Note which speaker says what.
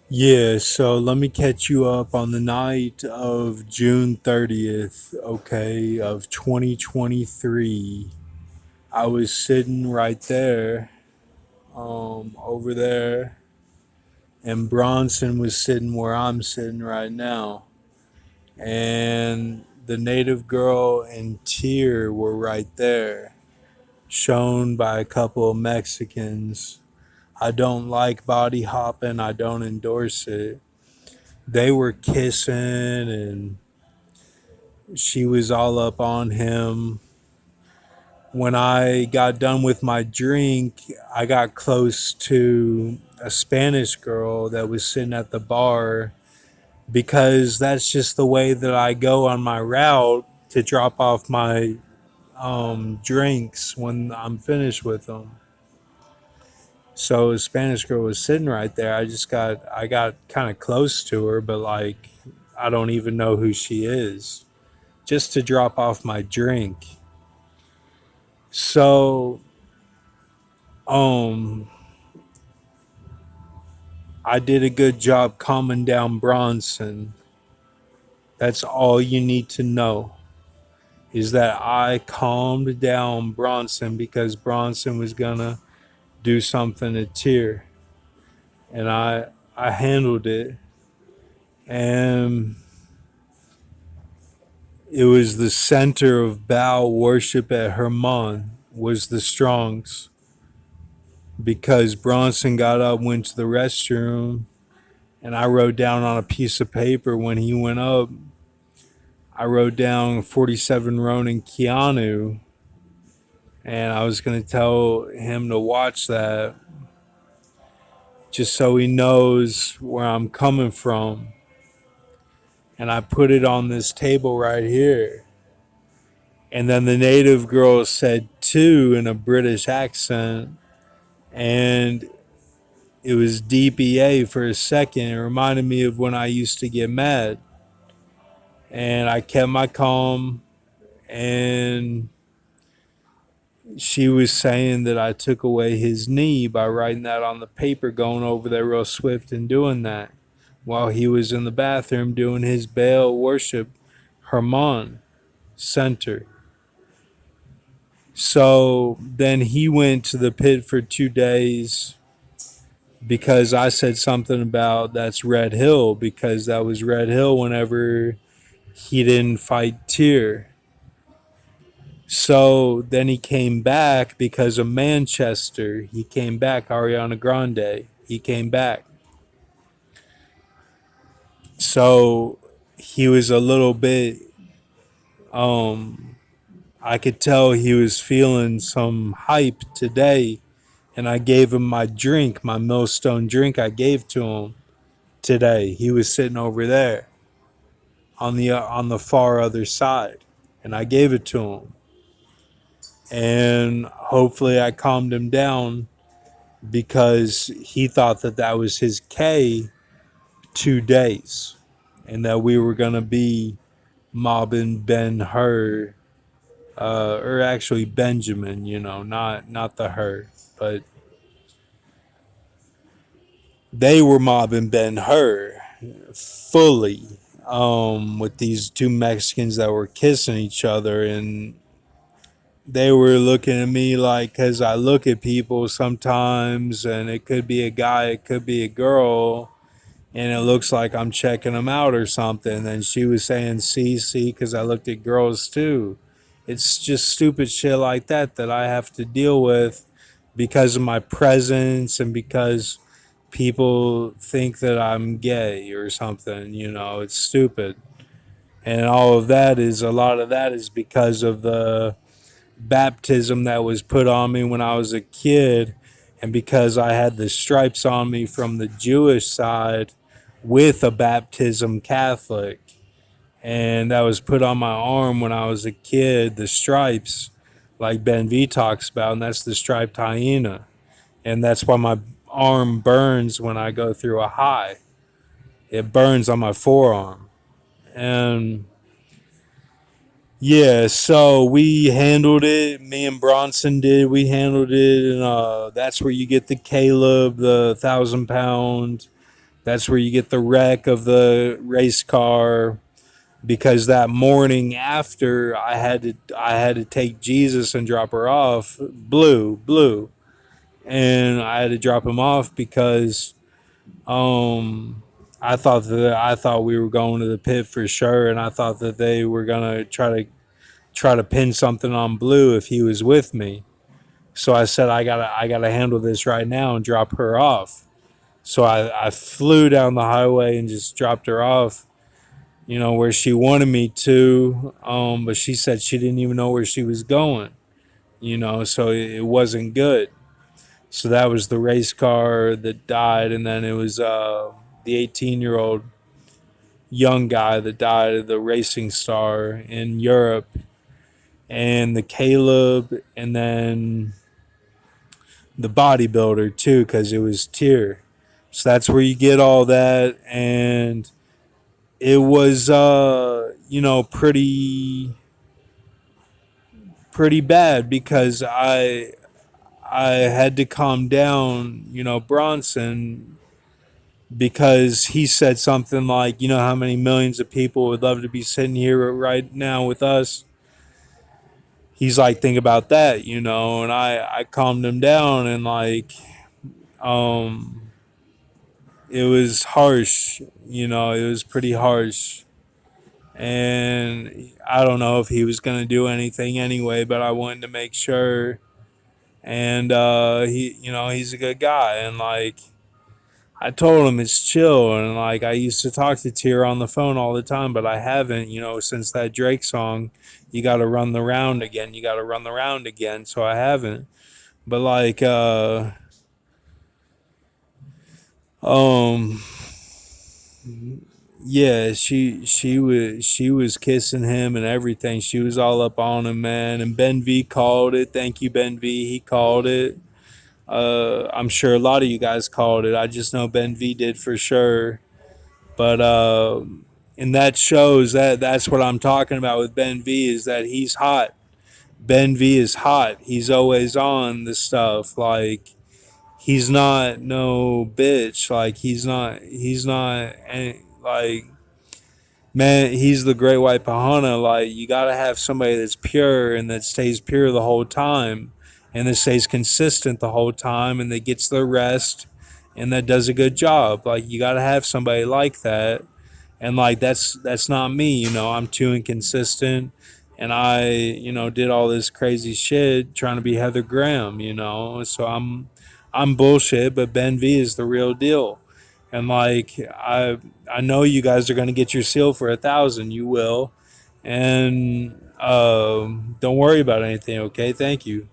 Speaker 1: Yeah, so let me catch you up on the night of June 30th, okay, of 2023. I was sitting right there, over there, and Bronson was sitting where I'm sitting right now. And the native girl and Tyr were right there, shown by a couple of Mexicans. I don't like body hopping, I don't endorse it. They were kissing and she was all up on him. When I got done with my drink, I got close to a Spanish girl that was sitting at the bar because that's just the way that I go on my route to drop off my drinks when I'm finished with them. So a Spanish girl was sitting right there. I got kind of close to her, but like I don't even know who she is, just to drop off my drink. So um I did a good job calming down Bronson. That's all you need to know is that I calmed down Bronson because Bronson was gonna do something to Tyr, and I handled it, and it was the center of Baal worship at Hermon was the Strongs because Bronson got up, went to the restroom, and I wrote down on a piece of paper when he went up. I wrote down 47 Ronin Keanu, and I was going to tell him to watch that just so he knows where I'm coming from. And I put it on this table right here. And then the native girl said two in a British accent, and it was DPA for a second. It reminded me of when I used to get mad. And I kept my calm, and she was saying that I took away his knee by writing that on the paper, going over there real swift and doing that while he was in the bathroom doing his Baal worship Hermon center. So then he went to the pit for 2 days because I said something about that's Red Hill because that was Red Hill whenever he didn't fight Tyr. So then he came back because of Manchester. He came back, Ariana Grande. He came back. So he was a little bit, um, I could tell he was feeling some hype today. And I gave him my drink, my Millstone drink I gave to him today. He was sitting over there on the far other side. And I gave it to him. And hopefully I calmed him down because he thought that that was his K 2 days and that we were going to be mobbing Ben Hur, or actually Benjamin, not the Hur, but they were mobbing Ben Hur fully, with these two Mexicans that were kissing each other, and they were looking at me like, because I look at people sometimes and it could be a guy, it could be a girl, and it looks like I'm checking them out or something. And she was saying, see, because I looked at girls too. It's just stupid shit like that that I have to deal with because of my presence and because people think that I'm gay or something. It's stupid. And all of that is, a lot of that is because of the baptism that was put on me when I was a kid, and because I had the stripes on me from the Jewish side with a baptism Catholic, and that was put on my arm when I was a kid, the stripes, like Ben V talks about, and that's the striped hyena. And that's why my arm burns when I go through a high. It burns on my forearm. And yeah, so we handled it. Me and Bronson did. We handled it, and that's where you get the Caleb, the 1,000 pound That's where you get the wreck of the race car, because that morning after I had to take Jesus and drop her off, blue, and I had to drop him off because um I thought we were going to the pit for sure, and I thought that they were gonna try to pin something on Blue if he was with me. So I said I gotta handle this right now and drop her off. So I flew down the highway and just dropped her off, where she wanted me to. But she said she didn't even know where she was going, so it wasn't good. So that was the race car that died, and then it was the 18-year-old young guy that died, the racing star in Europe, and the Caleb, and then the bodybuilder too, because it was tier. So that's where you get all that, and it was pretty bad because I had to calm down, Bronson, because he said something like, how many millions of people would love to be sitting here right now with us. He's like, think about that, and I calmed him down, and like, um, it was harsh, it was pretty harsh. And I don't know if he was going to do anything anyway, but I wanted to make sure. And he's a good guy, and like, I told him it's chill, and like, I used to talk to Tier on the phone all the time, but I haven't, since that Drake song, you got to run the round again, you got to run the round again, so I haven't. But like, um, yeah, she was kissing him and everything. She was all up on him, man. And Ben V called it. Thank you, Ben V. He called it. I'm sure a lot of you guys called it. I just know Ben V did for sure. But and that shows that's what I'm talking about with Ben V, is that he's hot. Ben V is hot. He's always on the stuff. Like, he's not no bitch. Like, he's not any, like, man, he's the great white Pahana. Like, you gotta have somebody that's pure and that stays pure the whole time, and that stays consistent the whole time, and that gets their rest, and that does a good job. Like, you gotta have somebody like that, and like, that's not me. I'm too inconsistent, and I did all this crazy shit trying to be Heather Graham. So I'm bullshit, but Ben V is the real deal. And like, I know you guys are going to get your seal for 1,000. You will, and don't worry about anything. Okay, thank you.